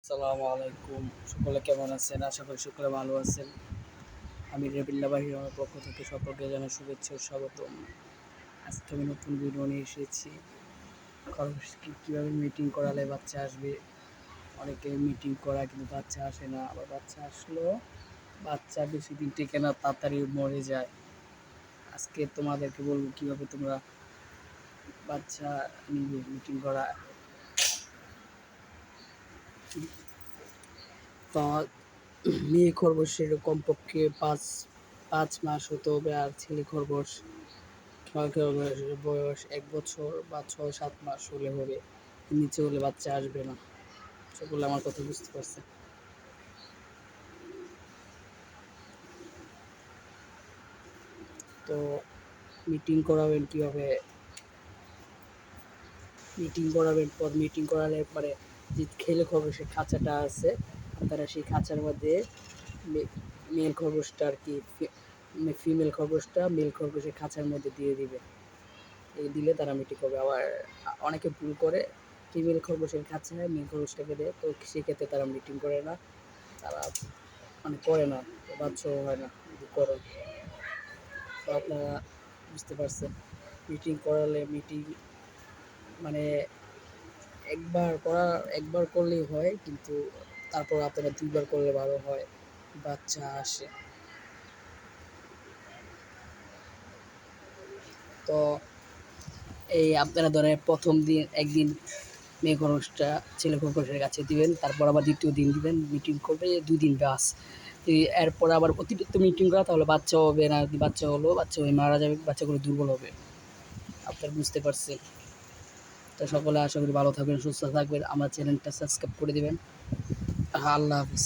আসসালামু আলাইকুম। সকলে কেমন আছেন? আশা করি সকলে ভালো আছেন। আমি রেবিল্লা বাহির আমার পক্ষ থেকে সকলকে জানাই শুভেচ্ছা ও স্বাগতম। আজকে আমি নতুন ভিডিও নিয়ে এসেছি। খরগোশকে কীভাবে মিটিং করালে বাচ্চা আসবে। অনেকে মিটিং করায় কিন্তু বাচ্চা আসে না, আবার বাচ্চা আসলেও বাচ্চা বেশি দিন টেকে না, তাড়াতাড়ি মরে যায়। আজকে তোমাদেরকে বলবো কীভাবে তোমরা বাচ্চা নিবে মিটিং করা। তা মেয়ে খরগোশের কমপক্ষে পাঁচ মাস হতে হবে, আর ছেলে খরগোশ বয়স 1 বছর বা 6-7 মাস হলে হবে। নিচে হলে বাচ্চা আসবে না। সকলে আমার কথা বুঝতে পারছে? তো মিটিং করাবেন কীভাবে? মিটিং করালে পরে যে ছেলে খরগোশের খাঁচাটা আছে, আপনারা সেই খাঁচার মধ্যে মেল খরগোশটা আর কি ফিমেল খরগোশটা মেল খরগোশের খাঁচার মধ্যে দিয়ে দিবে। এই দিলে তারা মিটিং করবে। আবার অনেকে ভুল করে ফিমেল খরগোশের খাঁচায় মেল খরগোশটাকে দেয়, তো সেক্ষেত্রে তারা মিটিং করে না, তারা মানে করে না, বাচ্চাও হয় না যদি করেন। তো আপনারা বুঝতে পারছেন, মিটিং করালে মানে একবার করলেই হয়, কিন্তু তারপর আপনারা 2বার করলে ভালো হয়, বাচ্চা আসে। তো এই আপনারা ধরেন প্রথম দিন একদিন মেয়ে খরগোশটা ছেলে খরগোশের কাছে দিবেন, তারপর আবার দ্বিতীয় দিন দিবেন, মিটিং করবে 2 দিন ব্যাস। এরপর আবার অতিরিক্ত মিটিং করা তাহলে বাচ্চা হবে না, বাচ্চা হয়ে মারা যাবে, বাচ্চাগুলো দুর্বল হবে। আপনারা বুঝতে পারছেন? তো সকলে আশা করি ভালো থাকবেন, সুস্থ থাকবেন। আমার চ্যানেলটা সাবস্ক্রাইব করে দেবেন। আল্লাহ হাফিজ।